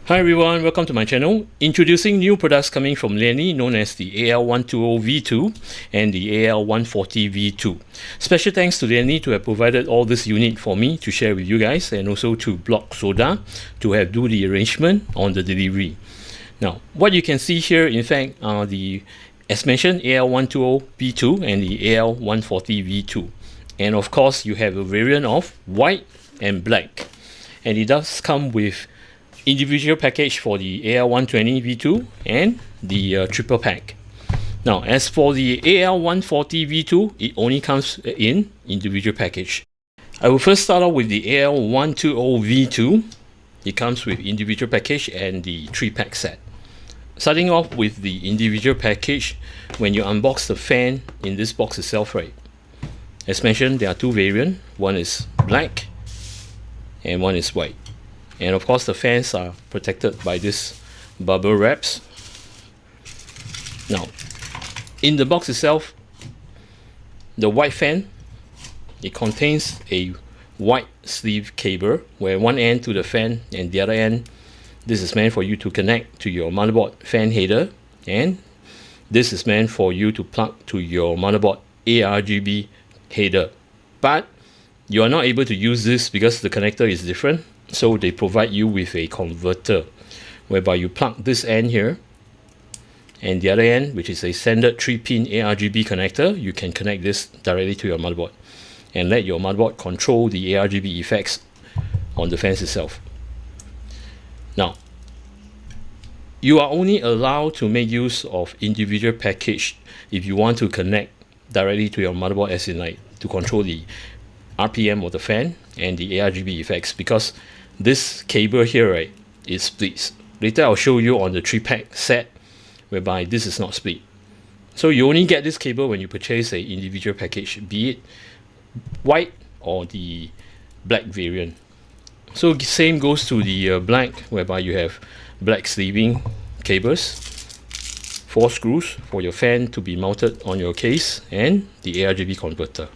Hi everyone, welcome to my channel. Introducing new products coming from Lian Li, known as the AL120 V2 and the AL140 V2. Special thanks to Lian Li to have provided all this unit for me to share with you guys, and also to Block Soda to have do the arrangement on the delivery. Now, what you can see here, in fact, are the, as mentioned, AL120 V2 and the AL140 V2. And of course, you have a variant of white and black. And it does come with individual package for the AL120 V2 and the triple pack. Now, as for the AL140 V2, it only comes in individual package. I will first start off with the AL120 V2. It comes with individual package and the 3-pack set. Starting off with the individual package, when you unbox the fan in this box itself, right? As mentioned, there are two variants. One is black and one is white. And of course, the fans are protected by this bubble wraps. Now, in the box itself, the white fan, it contains a white sleeve cable, where one end to the fan and the other end, this is meant for you to connect to your motherboard fan header, and this is meant for you to plug to your motherboard ARGB header. But you are not able to use this because the connector is different. So they provide you with a converter, whereby you plug this end here, and the other end, which is a standard 3-pin ARGB connector, you can connect this directly to your motherboard and let your motherboard control the ARGB effects on the fans itself. Now, you are only allowed to make use of individual package if you want to connect directly to your motherboard, as in like to control the RPM of the fan and the ARGB effects, because this cable here, right, is split. Later I'll show you on the 3-pack set whereby this is not split. So you only get this cable when you purchase a individual package, be it white or the black variant. So same goes to the black, whereby you have black sleeving cables, 4 screws for your fan to be mounted on your case, and the ARGB converter.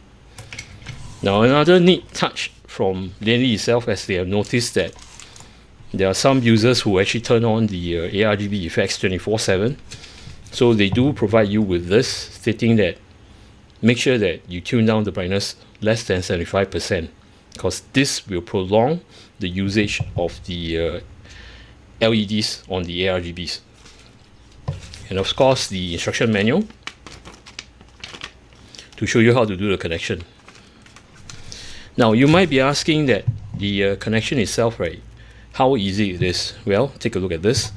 Now, another neat touch from Lian Li itself, as they have noticed that there are some users who actually turn on the ARGB effects 24/7. So they do provide you with this, stating that make sure that you tune down the brightness less than 75%, because this will prolong the usage of the LEDs on the ARGBs. And of course, the instruction manual to show you how to do the connection. Now, you might be asking that the connection itself, right, how easy it is. Well, take a look at this.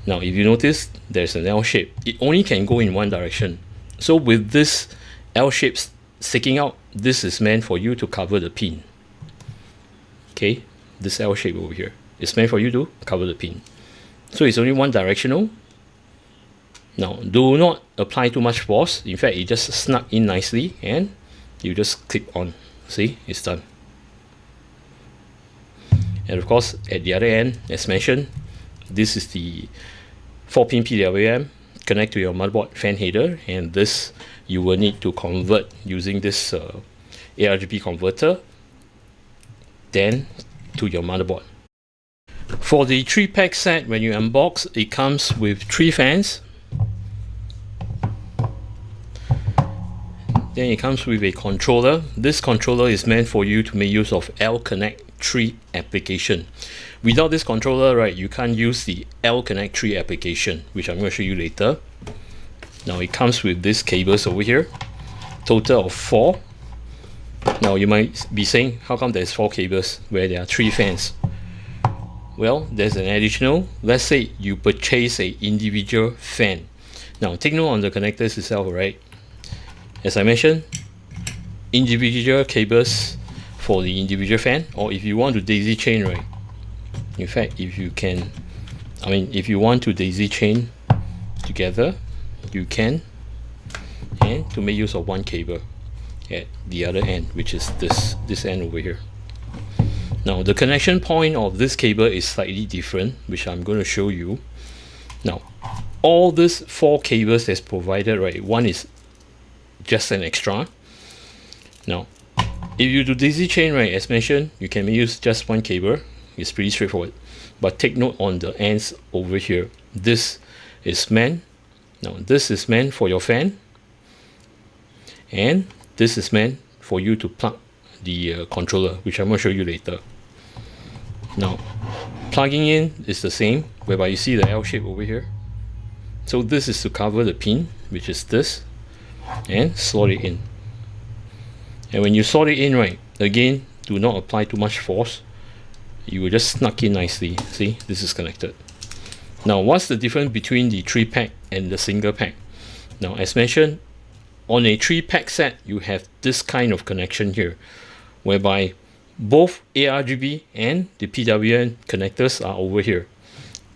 Now, if you notice, there's an L shape. It only can go in one direction. So with this L shape sticking out, this is meant for you to cover the pin. Okay, this L shape over here is meant for you to cover the pin. So it's only one directional. Now, do not apply too much force. In fact, it just snuck in nicely, and you just click on. See, it's done. And of course, at the other end, as mentioned, this is the 4-pin PWM, connect to your motherboard fan header, and this you will need to convert using this ARGB converter, then to your motherboard. For the 3-pack set, when you unbox, it comes with 3 fans. Then it comes with a controller. This controller is meant for you to make use of L-Connect 3 application. Without this controller, right, you can't use the L-Connect 3 application, which I'm going to show you later. Now, it comes with these cables over here, total of 4. Now, you might be saying, how come there's 4 cables where there are 3 fans? Well, there's an additional. Let's say you purchase a individual fan. Now, take note on the connectors itself, right? As I mentioned, individual cables for the individual fan, or if you want to daisy chain, right? In fact, if you can, if you want to daisy chain together, you can, and to make use of one cable at the other end, which is this end over here. Now, the connection point of this cable is slightly different, which I'm going to show you. Now, all these 4 cables that's provided, right? One is just an extra. Now, if you do daisy chain, right, as mentioned, you can use just one cable. It's pretty straightforward. but take note on the ends over here. This is meant, now this is meant for your fan, and this is meant for you to plug the controller, which I'm going to show you later. Now, plugging in is the same, whereby you see the L shape over here. So this is to cover the pin, which is this, and slot it in. And when you slot it in, right, again, do not apply too much force. You will just snug in nicely. See, this is connected. Now, what's the difference between the 3-pack and the single pack? Now, as mentioned, on a 3-pack set, you have this kind of connection here, whereby both ARGB and the PWM connectors are over here.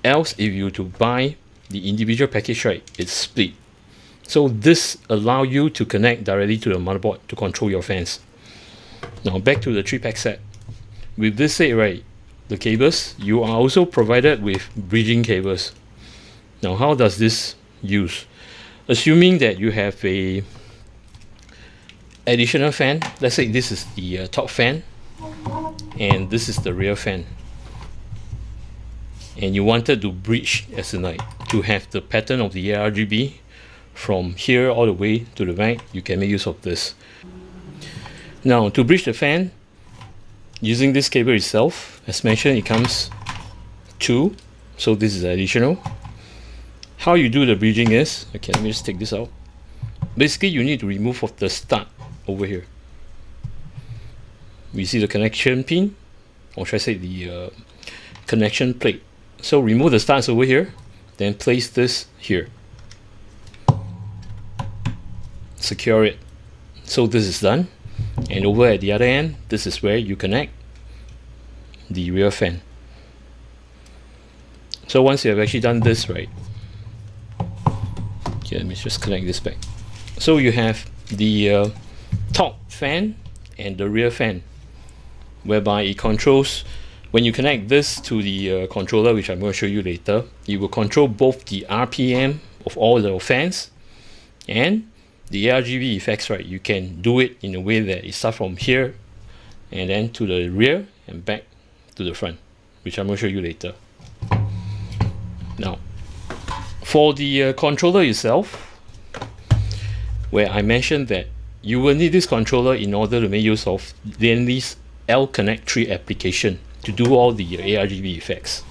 Else, if you were to buy the individual package, right, it's split. So this allows you to connect directly to the motherboard to control your fans. Now back to the 3-pack set. With this set, right, the cables, you are also provided with bridging cables. Now how does this use? Assuming that you have a additional fan, let's say this is the top fan and this is the rear fan, and you wanted to bridge, as in like to have the pattern of the ARGB from here all the way to the back, you can make use of this. Now to bridge the fan using this cable itself, as mentioned, it comes 2, so this is additional. How you do the bridging is, okay, let me just take this out. Basically you need to remove of the stud over here. We see the connection pin, or should I say the connection plate. So remove the studs over here, then place this here. Secure it. So this is done, and over at the other end, this is where you connect the rear fan. So once you have actually done this, right, okay, let me just connect this back. So you have the top fan and the rear fan, whereby it controls, when you connect this to the controller, which I'm going to show you later, it will control both the RPM of all the fans and the ARGB effects, right? You can do it in a way that it starts from here and then to the rear and back to the front, which I'm going to show you later. Now, for the controller itself, where I mentioned that you will need this controller in order to make use of Lian Li's L-Connect 3 application to do all the ARGB effects.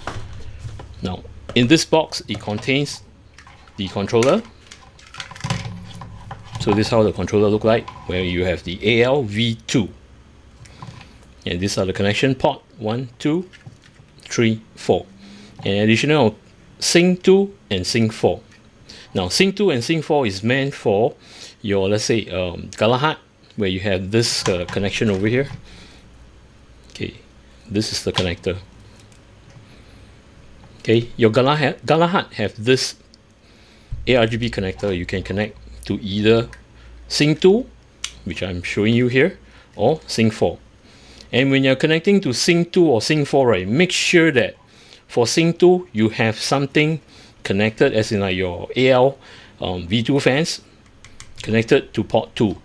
Now, in this box, it contains the controller. So this is how the controller look like, where you have the AL120 V2. And these are the connection port 1, 2, 3, 4. And additional Sync 2 and Sync 4. Now Sync 2 and Sync 4 is meant for your, let's say, Galahad, where you have this connection over here. Okay, this is the connector. Okay, your Galahad have this ARGB connector. You can connect to either Sync 2, which I'm showing you here, or Sync 4. And when you're connecting to Sync 2 or Sync 4, right, make sure that for Sync 2 you have something connected, as in like your AL V2 fans connected to port 2,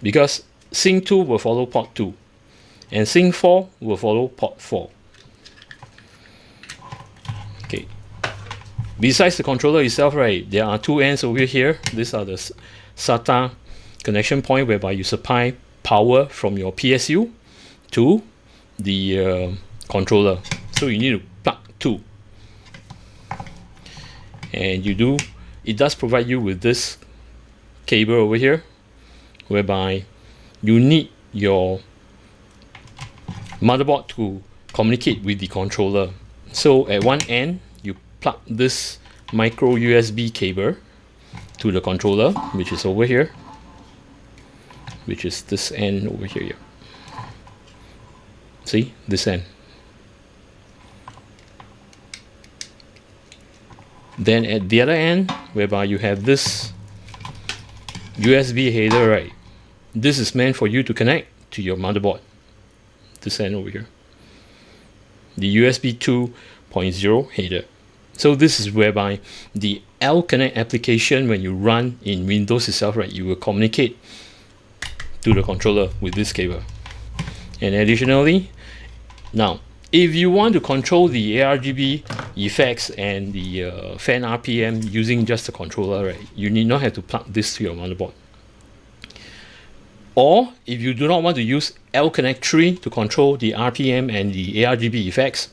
because Sync 2 will follow port 2 and Sync 4 will follow port 4. Okay, besides the controller itself, right, there are 2 ends over here. These are the SATA connection point, whereby you supply power from your PSU to the controller. So you need to plug 2, and it does provide you with this cable over here, whereby you need your motherboard to communicate with the controller. So at one end you plug this micro USB cable to the controller, which is over here, which is this end over here. Yeah. See, this end. Then at the other end, whereby you have this USB header, right, this is meant for you to connect to your motherboard, this end over here, the USB 2.0 header. So this is whereby the L-Connect application, when you run in Windows itself, right, you will communicate to the controller with this cable. And additionally, now If you want to control the ARGB effects and the fan RPM using just the controller, right, you need not have to plug this to your motherboard. Or if you do not want to use L-Connect 3 to control the RPM and the ARGB effects,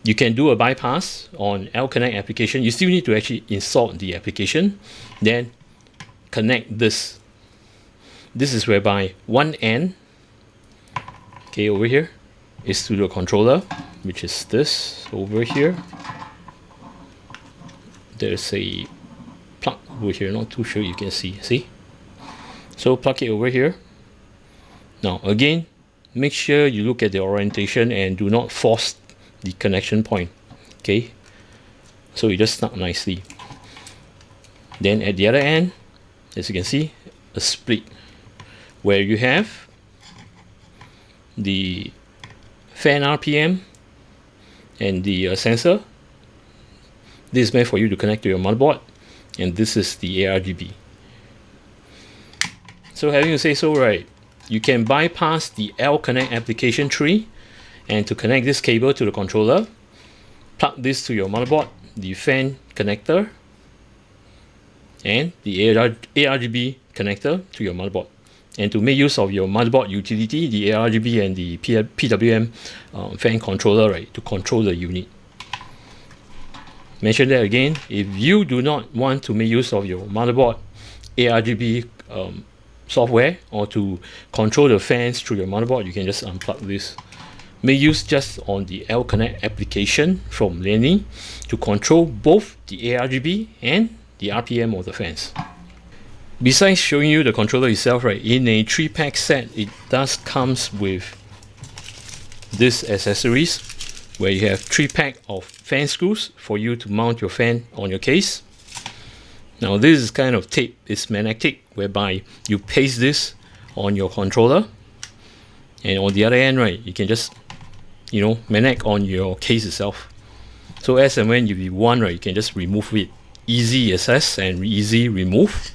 you can do a bypass on L-Connect application. You still need to actually install the application, then connect this. This is whereby one end, okay, over here, is to the controller, which is this over here. There's a plug over here, not too sure you can see. So plug it over here. Now again, make sure you look at the orientation and do not force the connection point. Okay, so it just stuck nicely. Then at the other end, as you can see, a split where you have the fan RPM and the sensor. This is meant for you to connect to your motherboard, and this is the ARGB. So having to say so, right, you can bypass the L-Connect application tree, and to connect this cable to the controller, plug this to your motherboard, the fan connector, and the ARGB connector to your motherboard. And to make use of your motherboard utility, the ARGB and the PWM fan controller, right, to control the unit. Mention that again, if you do not want to make use of your motherboard ARGB software or to control the fans through your motherboard, you can just unplug this. Make use just on the L-Connect application from Lian Li to control both the ARGB and the RPM of the fans. Besides showing you the controller itself, right, in a 3-pack set, it does comes with this accessories where you have 3-pack of fan screws for you to mount your fan on your case. Now this is kind of tape, it's magnetic, whereby you paste this on your controller, and on the other end, right, you can just, you know, magnet on your case itself. So as and when you want, right, you can just remove it. Easy access and easy remove.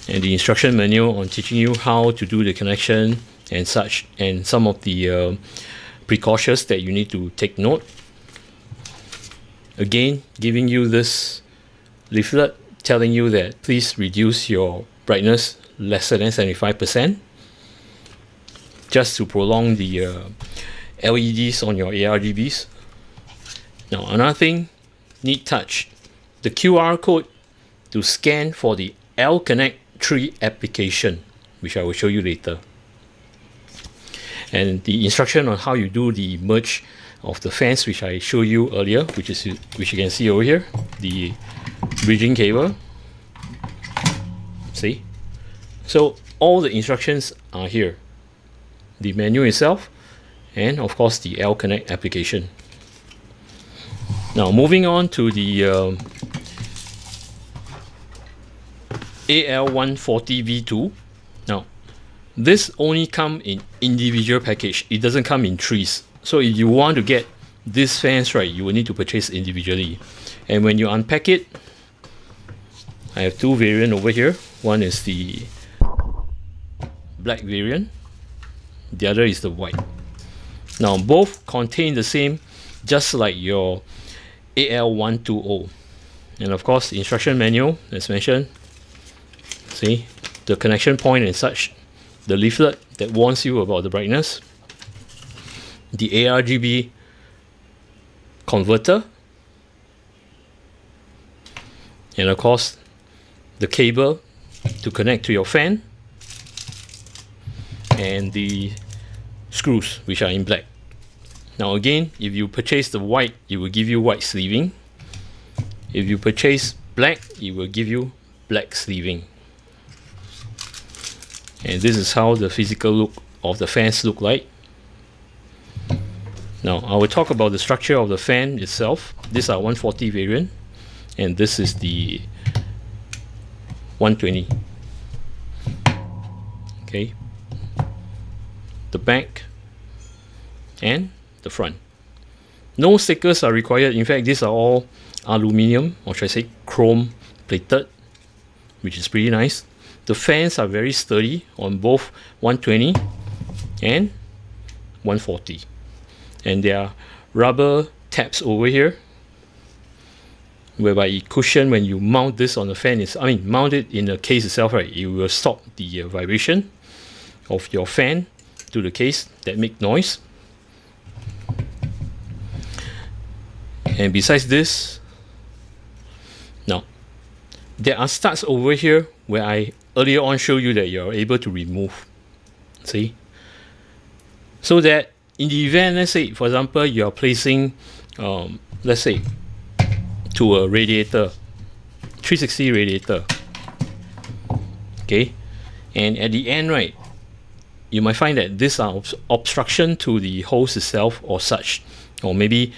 And the instruction manual on teaching you how to do the connection and such, and some of the precautions that you need to take note. Again, giving you this leaflet telling you that please reduce your brightness lesser than 75%, just to prolong the LEDs on your ARGBs. Now another thing, neat touch, the QR code to scan for the L-Connect 3 application, which I will show you later, and the instruction on how you do the merge of the fans, which I showed you earlier, which you can see over here, the bridging cable. See, so all the instructions are here, the menu itself, and of course the L-Connect application. Now moving on to the AL140 V2. Now this only come in individual package, it doesn't come in threes. So if you want to get these fans, right, you will need to purchase individually. And when you unpack it, I have two variants over here. One is the black variant, the other is the white. Now both contain the same, just like your AL120. And of course the instruction manual, as mentioned, see the connection point and such, the leaflet that warns you about the brightness, the ARGB converter, and of course the cable to connect to your fan, and the screws, which are in black. Now again, if you purchase the white, it will give you white sleeving. If you purchase black, it will give you black sleeving. And this is how the physical look of the fans look like. Now I will talk about the structure of the fan itself. These are 140 variant, and this is the 120. Okay, the back and the front. No stickers are required. In fact, these are all aluminium, or should I say chrome plated, which is pretty nice. The fans are very sturdy on both 120 and 140. And there are rubber tabs over here, whereby it cushion when you mount this on the fan. Mount it in the case itself, right? It will stop the vibration of your fan to the case that make noise. And besides this, now there are studs over here where I earlier on showed you that you're able to remove. See? So that in the event, let's say, for example, you're placing, let's say, to a radiator, 360 radiator, okay, and at the end, right, you might find that these are obstruction to the hose itself or such, or maybe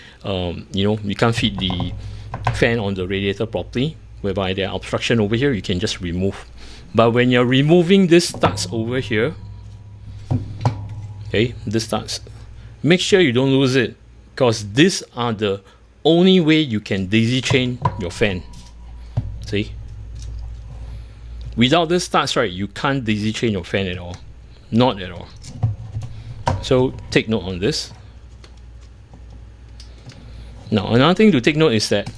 you can't fit the fan on the radiator properly, whereby there are obstruction over here, you can just remove. But when you're removing these studs over here, okay, this studs, make sure you don't lose it, because these are the only way you can daisy chain your fan. See, without this studs, right, you can't daisy chain your fan at all, not at all. So take note on this. Now another thing to take note is that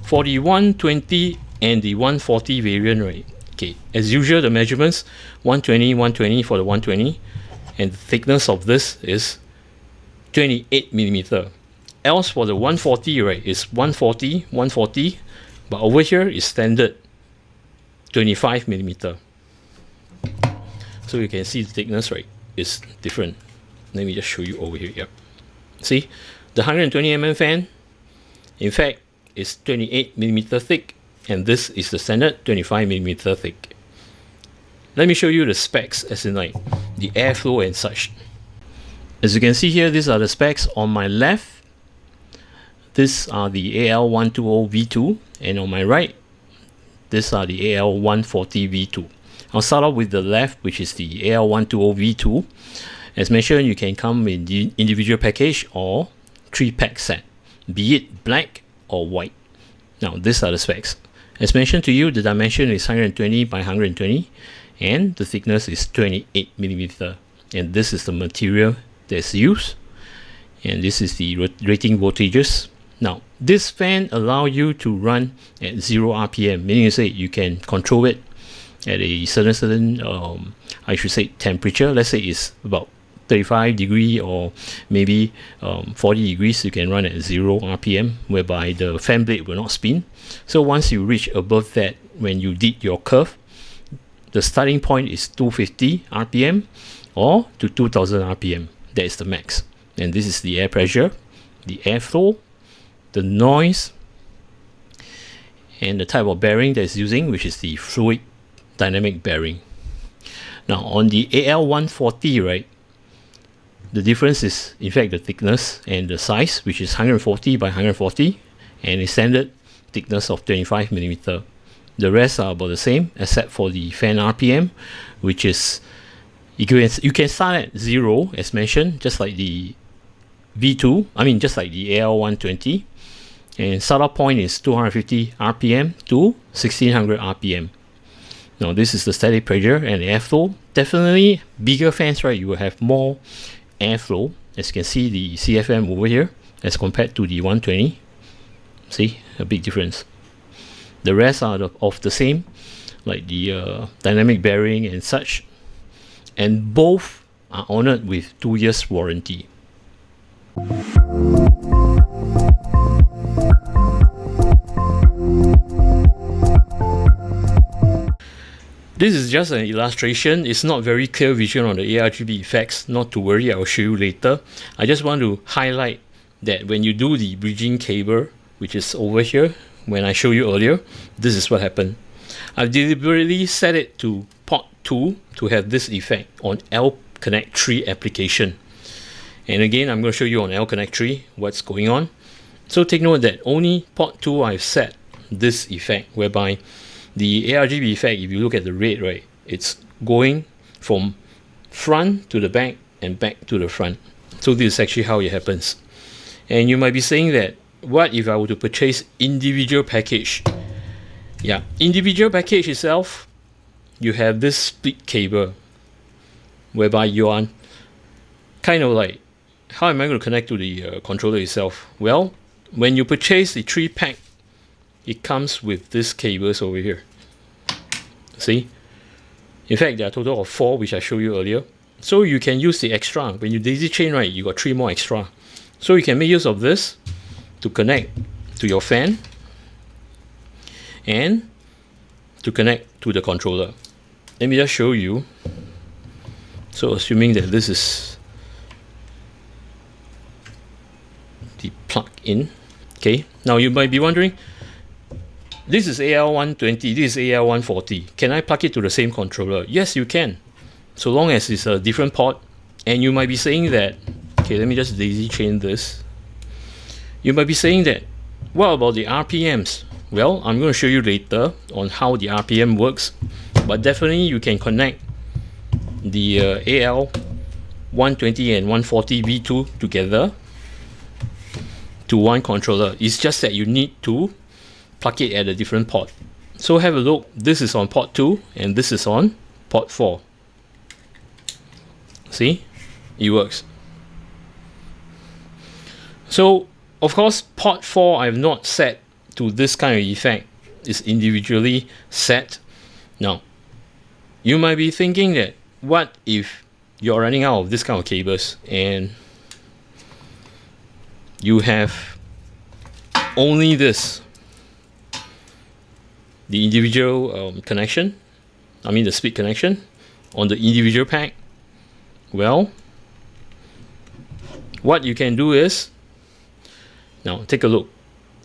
for the 120 and the 140 variant, right, okay, as usual, the measurements 120 for the 120, and the thickness of this is 28 millimeter. Else for the 140, right, is 140, but over here is standard 25 millimeter. So you can see the thickness, right, is different. Let me just show you over here. Yep. See, the 120 mm fan, in fact, is 28 millimeter thick, and this is the standard 25 millimeter thick. Let me show you the specs, as in like the airflow and such. As you can see here, these are the specs. On my left, these are the AL120 V2, and on my right, these are the AL140 V2. I'll start off with the left, which is the AL120 V2. As mentioned, you can come in the individual package or 3-pack set, be it black or white. Now, these are the specs. As mentioned to you, the dimension is 120 by 120, and the thickness is 28 millimeter. And this is the material that's used, and this is the rating voltages. Now, this fan allows you to run at 0 RPM, meaning to say you can control it at a certain I should say temperature. Let's say it's about 35 degree or maybe 40 degrees. You can run at 0 RPM, whereby the fan blade will not spin. So once you reach above that, when you did your curve, the starting point is 250 RPM or to 2000 RPM. That is the max. And this is the air pressure, the airflow, the noise, and the type of bearing that is using, which is the fluid dynamic bearing. Now on the AL140, right, the difference is in fact the thickness and the size, which is 140 by 140, and a standard thickness of 25 millimeter. The rest are about the same, except for the fan RPM, which is you can start at 0, as mentioned, just like the V2. Just like the AL120, and startup point is 250 RPM to 1600 RPM. Now this is the static pressure and airflow. Definitely bigger fans, right, you will have more airflow. As you can see, the CFM over here as compared to the 120. See, a big difference. The rest are of the same, like the dynamic bearing and such, and both are honored with 2 years warranty. This is just an illustration. It's not very clear vision on the ARGB effects. Not to worry, I'll show you later. I just want to highlight that when you do the bridging cable, which is over here, when I showed you earlier, this is what happened. I've deliberately set it to port 2 to have this effect on L Connect 3 application. And again, I'm going to show you on L Connect 3 what's going on. So take note that only port 2 I've set this effect, whereby the ARGB effect, if you look at the red, right, it's going from front to the back and back to the front. So this is actually how it happens. And you might be saying that, what if I were to purchase individual package? Yeah, individual package itself, you have this split cable, whereby you kind of like, how am I going to connect to the controller itself? Well, when you purchase the 3-pack, it comes with this cables over here. See? In fact, there are a total of 4, which I showed you earlier. So you can use the extra. When you daisy chain, right, you got 3 more extra. So you can make use of this to connect to your fan and to connect to the controller. Let me just show you. So assuming that this is the plug in. Okay, now you might be wondering, this is AL120, this is AL140. Can I plug it to the same controller? Yes, you can, so long as it's a different port. And you might be saying that, okay, let me just daisy chain this. You might be saying that, what about the RPMs? Well, I'm going to show you later on how the RPM works, but definitely you can connect the AL120 and 140 V2 together to one controller. It's just that you need to plug it at a different port. So have a look. This is on port 2 and this is on port 4. See? It works. So of course port 4 I have not set to this kind of effect. It's individually set. Now you might be thinking that, what if you're running out of this kind of cables and you have only this, the individual connection, I mean the speed connection on the individual pack? Well, what you can do is, now take a look.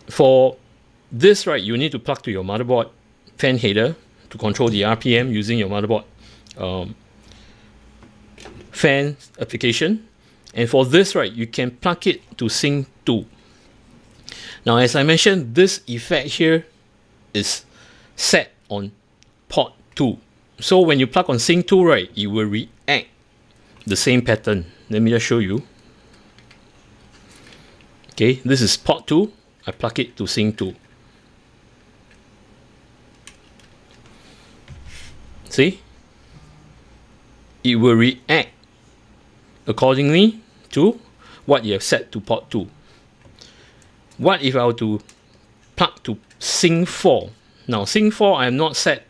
For this, right, you need to plug to your motherboard fan header to control the RPM using your motherboard fan application. And for this, right, you can plug it to Sync 2. Now, as I mentioned, this effect here is set on port 2. So when you plug on Sync 2, right, it will react the same pattern. Let me just show you. Okay, this is port 2. I plug it to Sync 2. See? It will react accordingly to what you have set to port 2. What if I were to plug to Sync 4? Now Sync 4 I am not set,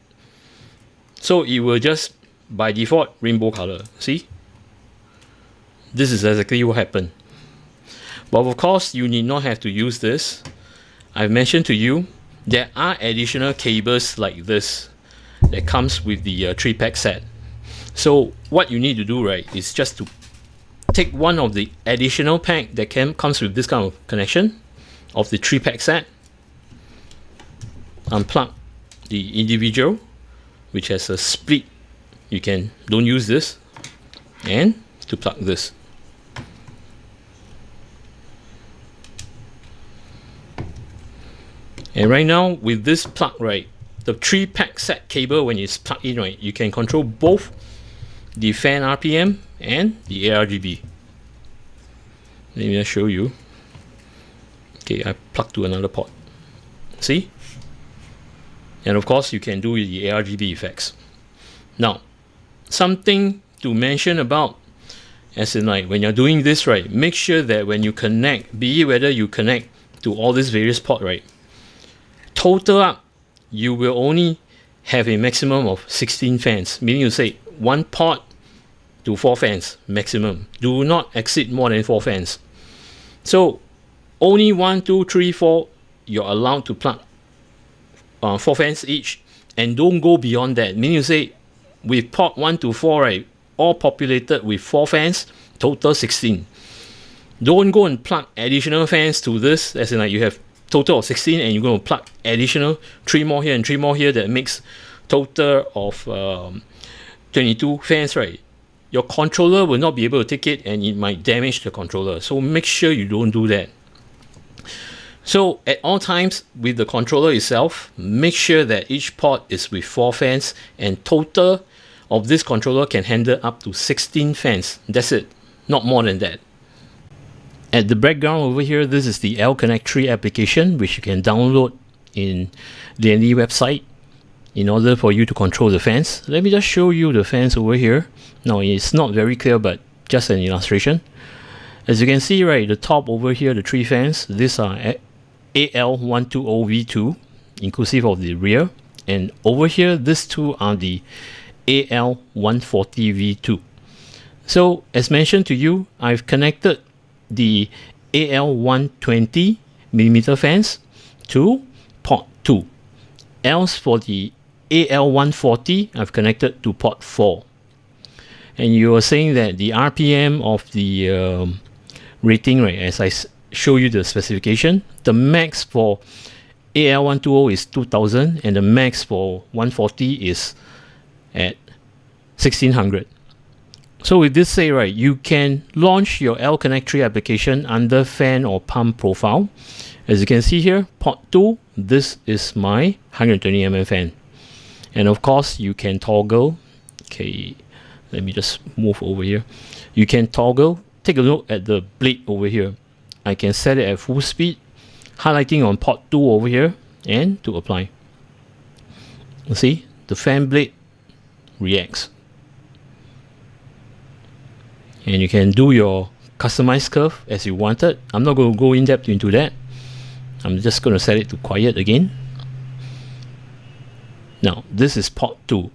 so it will just by default rainbow color. See? This is exactly what happened. But of course you need not have to use this. I've mentioned to you there are additional cables like this that comes with the 3-pack set. So what you need to do, right, is just to take one of the additional pack that comes with this kind of connection of the 3-pack set, unplug the individual which has a split. You can don't use this, and to plug this. And right now with this plug, right, the 3-pack set cable, when it's plugged in, right, you can control both the fan RPM and the ARGB. Let me just show you. Okay, I plug to another port. See? And of course you can do the ARGB effects. Now, something to mention about, as in like when you're doing this, right, make sure that when you connect, be it whether you connect to all these various ports, right, total up, you will only have a maximum of 16 fans, meaning you say 1 port to 4 fans maximum. Do not exceed more than 4 fans. So only 1, 2, 3, 4 you're allowed to plug 4 fans each, and don't go beyond that. Meaning you say with port 1 to 4, right, all populated with 4 fans, total 16. Don't go and plug additional fans to this, as in like you have total of 16 and you're going to plug additional 3 more here and 3 more here, that makes total of 22 fans, right? Your controller will not be able to take it and it might damage the controller. So make sure you don't do that. So at all times with the controller itself, make sure that each port is with 4 fans, and total of this controller can handle up to 16 fans. That's it, not more than that. At the background over here, this is the L-Connect 3 application, which you can download in the Lian Li website in order for you to control the fans. Let me just show you the fans over here. Now it's not very clear, but just an illustration. As you can see, right, the top over here, the 3 fans, these are AL120 V2, inclusive of the rear. And over here, these 2 are the AL140 V2. So, as mentioned to you, I've connected the AL120 mm fans to port 2. Else for the AL140, I've connected to port 4. And you are saying that the RPM of the rating, right, as I show you the specification, the max for AL120 is 2000 and the max for 140 is at 1600. So with this say, right, you can launch your L-Connect 3 application under fan or pump profile. As you can see here, port 2, this is my 120 mm fan. And of course, you can toggle. Okay, let me just move over here. You can toggle. Take a look at the blade over here. I can set it at full speed, highlighting on port 2 over here, and to apply. You see, the fan blade reacts. And you can do your customized curve as you wanted. I'm not going to go in depth into that. I'm just going to set it to quiet again. Now, this is port 2.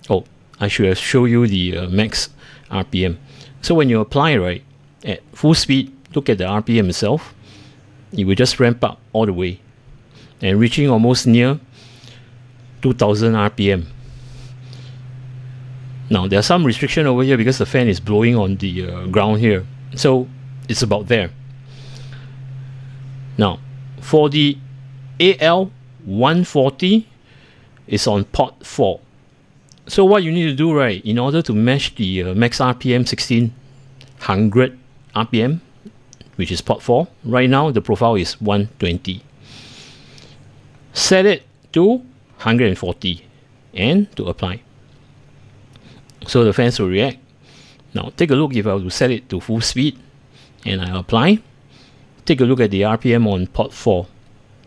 Oh, I should have shown you the max RPM. So when you apply, right, at full speed, look at the RPM itself. It will just ramp up all the way and reaching almost near 2000 RPM. Now, there's some restriction over here because the fan is blowing on the ground here. So it's about there. Now, for the AL140, it's on port 4. So what you need to do, right, in order to match the max RPM 1600 RPM, which is port 4, right now the profile is 120. Set it to 140 and to apply. So the fans will react. Now take a look if I were to set it to full speed and I apply. Take a look at the RPM on port 4.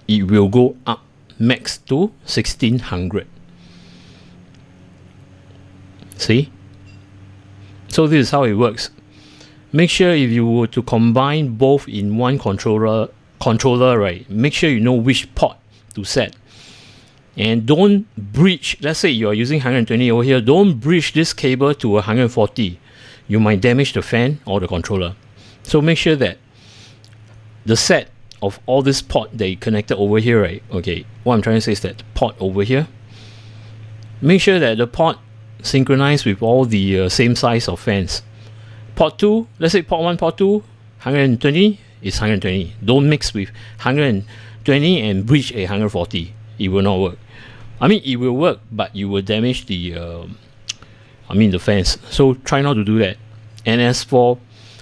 It will go up max to 1600. See? So this is how it works. Make sure if you were to combine both in one controller, right, make sure you know which port to set. And don't breach, let's say you are using 120 over here, don't breach this cable to 140. You might damage the fan or the controller. So make sure that the set of all this port that you connected over here, right, okay, what I'm trying to say is that the port over here, make sure that the port synchronize with all the same size of fans. Port 2, let's say port 1, port 2, 120 is 120. Don't mix with 120 and breach a 140. It will not work. I mean, it will work, but you will damage the the fans. So try not to do that. And as for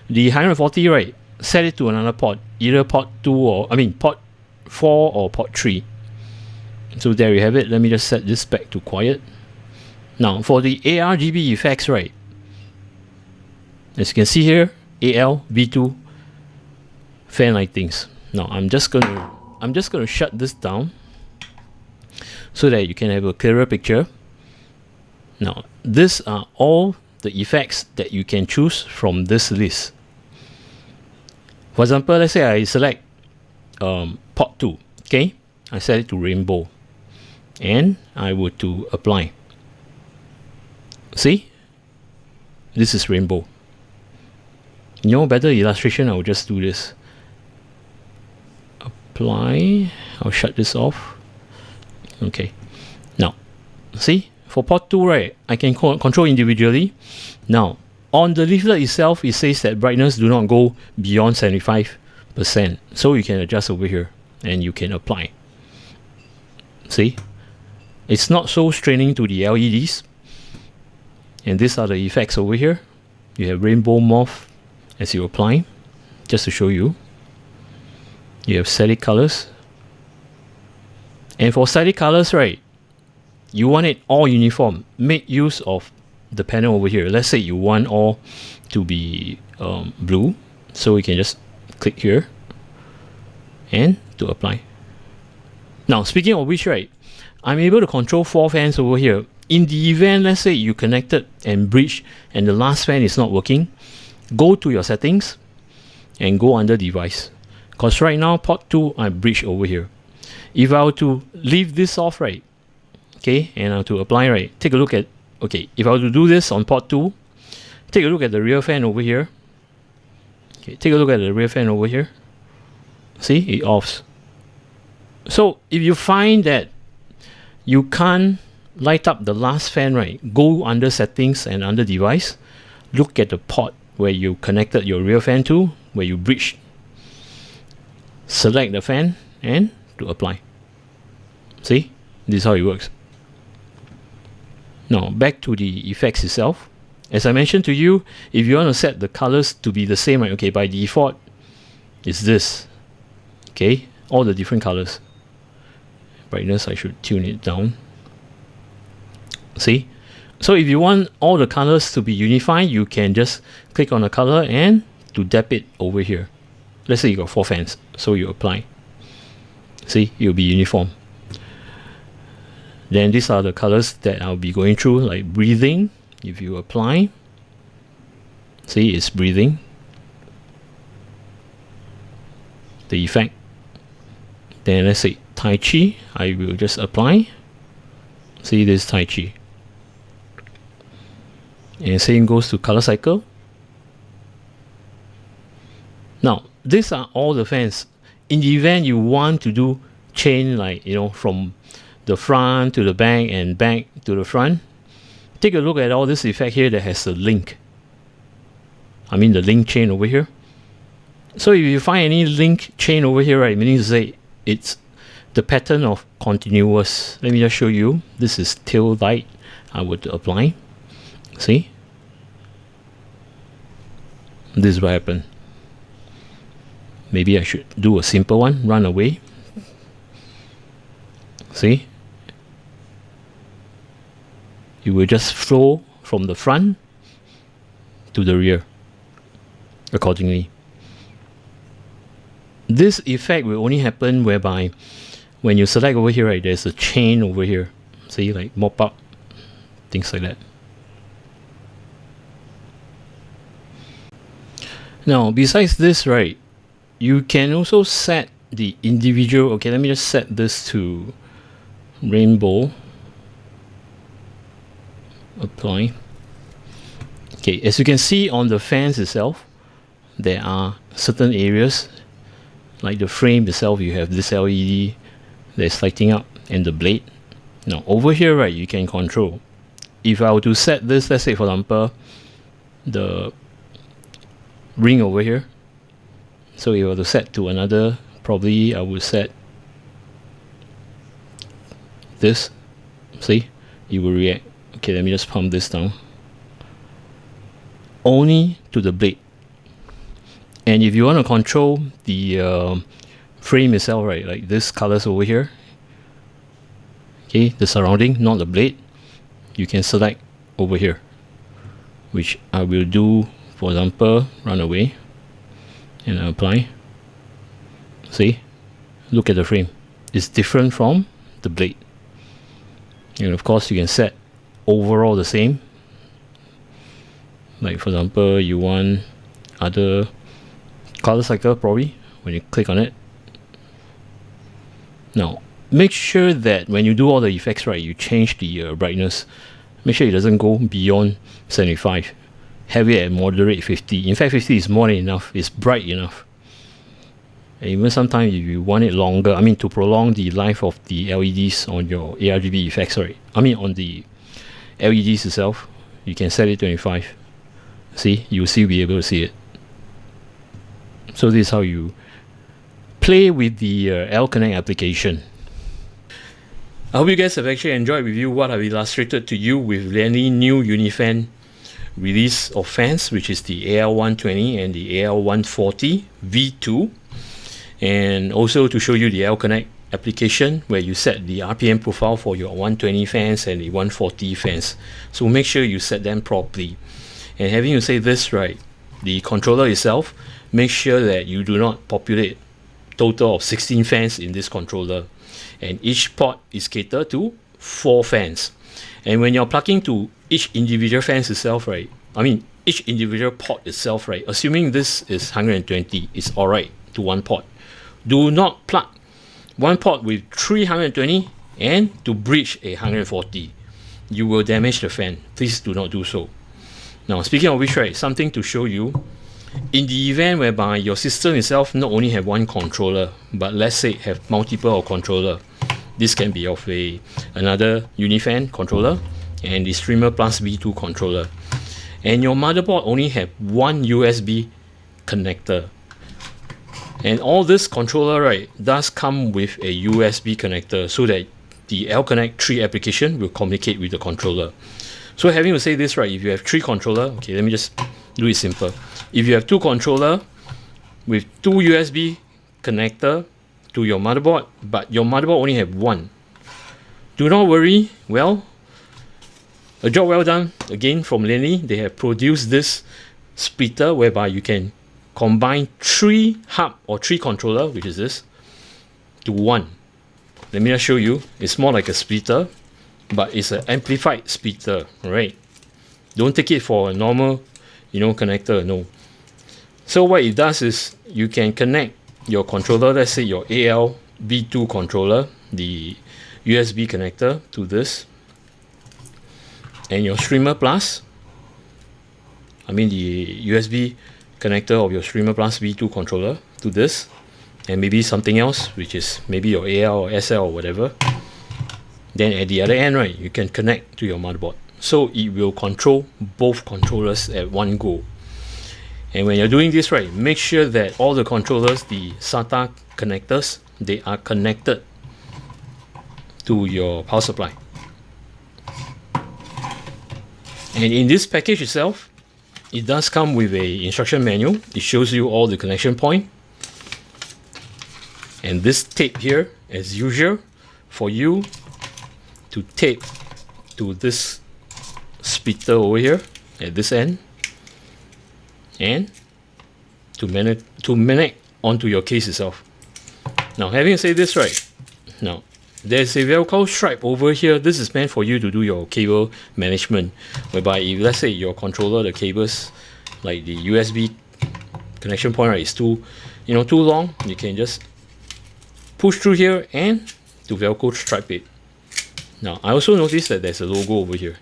the 140, right, set it to another port, either port 2 or port 4 or port 3. So there you have it. Let me just set this back to quiet. Now for the ARGB effects, right, as you can see here, AL V2 fan lightings. Now I'm just gonna shut this down so that you can have a clearer picture. Now these are all the effects that you can choose from this list. For example, let's say I select port 2, okay, I set it to rainbow and I were to apply. See, this is rainbow. You know, better illustration, I will just do this. Apply, I'll shut this off. Okay, now see, for port 2, right, I can control individually. Now on the leaflet itself, it says that brightness do not go beyond 75%, so you can adjust over here and you can apply. See, it's not so straining to the LEDs. And these are the effects over here. You have rainbow morph as you apply, just to show you. You have static colors. And for static colors, right, you want it all uniform. Make use of the panel over here. Let's say you want all to be blue. So we can just click here and to apply. Now, speaking of which, right, I'm able to control 4 fans over here. in the event, let's say you connected and bridge and the last fan is not working, go to your settings and go under device. Because right now, port 2, I bridge over here. If I were to leave this off, right, okay, and I were to apply, right, take a look at, okay, if I were to do this on port 2, take a look at the rear fan over here. Okay, take a look at the rear fan over here. See, it offs. So if you find that you can't light up the last fan, right, go under settings and under device, look at the port where you connected your rear fan to, where you bridge, select the fan and to apply. See, this is how it works. Now back to the effects itself. As I mentioned to you, if you want to set the colors to be the same, right, okay, by default it's this, okay, all the different colors. Brightness, I should tune it down. See, so if you want all the colors to be unified, you can just click on the color and to dab it over here. Let's say you got 4 fans, so you apply. See, it will be uniform. Then these are the colors that I'll be going through, like breathing. If you apply, see, it's breathing. The effect. Then let's say Tai Chi, I will just apply. See, this Tai Chi. And same goes to color cycle. Now, these are all the fans. In the event you want to do chain, like, you know, from the front to the back and back to the front, take a look at all this effect here that has a link. I mean the link chain over here. So if you find any link chain over here, right, meaning to say it's the pattern of continuous. Let me just show you. This is tail light. I would apply. See? This is what happened. Maybe I should do a simple one, run away. See? It will just flow from the front to the rear accordingly. This effect will only happen whereby when you select over here, right, there's a chain over here. See, like mop up, things like that. Now, besides this, right, you can also set the individual. Okay, let me just set this to rainbow. Apply. Okay, as you can see on the fans itself, there are certain areas, like the frame itself, you have this LED that's lighting up and the blade. Now over here, right, you can control. If I were to set this, let's say for example, the ring over here. So if I were to set to another, probably I would set this. See, it will react. Okay, let me just pump this down. Only to the blade. And if you want to control the frame itself, right, like this colors over here, okay, the surrounding, not the blade, you can select over here, which I will do. For example, run away and apply. See, look at the frame, it's different from the blade. And of course you can set overall the same, like for example you want other color cycle, probably when you click on it. Now make sure that when you do all the effects, right, you change the brightness. Make sure it doesn't go beyond 75. Have it at moderate 50. In fact, 50 is more than enough. It's bright enough. And even sometimes if you want it longer, I mean to prolong the life of the LEDs on your ARGB effects, right, I mean on the LEDs itself, you can set it 25. See, you'll still be able to see it. So this is how you play with the L-Connect application. I hope you guys have actually enjoyed with you what I've illustrated to you with Lian Li new Unifan release of fans, which is the AL120 and the AL140 V2, and also to show you the L-Connect application where you set the RPM profile for your 120 fans and the 140 fans. So make sure you set them properly. And having to say this, right, the controller itself, make sure that you do not populate total of 16 fans in this controller, and each port is catered to 4 fans. And when you're plugging to each individual fans itself, right? I mean, each individual port itself, right? Assuming this is 120, it's alright to one port. Do not plug one port with 320 and to breach a 140. You will damage the fan. Please do not do so. Now, speaking of which, right, something to show you. In the event whereby your system itself not only have one controller, but let's say have multiple controller, this can be of another Unifan controller and the Streamer Plus V2 controller, and your motherboard only have one USB connector, and all this controller, right, does come with a USB connector so that the L-Connect 3 application will communicate with the controller. So having to say this, right, if you have 3 controller, okay, let me just do it simple. If you have 2 controller with 2 USB connector to your motherboard, but your motherboard only have 1, do not worry. Well, a job well done again from Lian Li. They have produced this splitter whereby you can combine 3 hub or 3 controller, which is this, to 1. Let me just show you. It's more like a splitter, but it's an amplified splitter, right? Don't take it for a normal, connector, no. So what it does is you can connect your controller, let's say your AL120 V2 controller, the USB connector, to this, and your Streamer Plus, the USB connector of your Streamer Plus V2 controller to this, and maybe something else, which is maybe your AL or SL or whatever. Then at the other end, right, you can connect to your motherboard. So it will control both controllers at one go. And when you're doing this, right, make sure that all the controllers, the SATA connectors, they are connected to your power supply. And in this package itself, it does come with a instruction manual. It shows you all the connection point. And this tape here, as usual, for you to tape to this splitter over here at this end, and to connect onto your case itself. Now, having said this, right, now there's a Velcro stripe over here. This is meant for you to do your cable management, whereby if let's say your controller, the cables, like the USB connection point, right, is too long, you can just push through here and to Velcro stripe it. Now, I also noticed that there's a logo over here,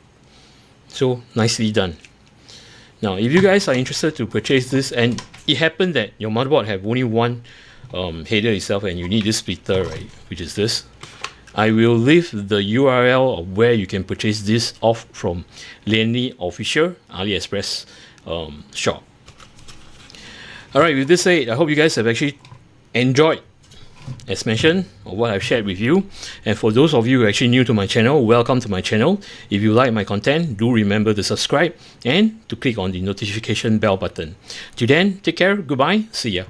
so nicely done. Now, if you guys are interested to purchase this, and it happened that your motherboard have only one header itself, and you need this splitter, right, which is this, I will leave the URL of where you can purchase this off from Lian Li official AliExpress shop. Alright, with this said, I hope you guys have actually enjoyed, as mentioned, of what I've shared with you. And for those of you who are actually new to my channel, welcome to my channel. If you like my content, do remember to subscribe and to click on the notification bell button. Till then, take care, goodbye, see ya.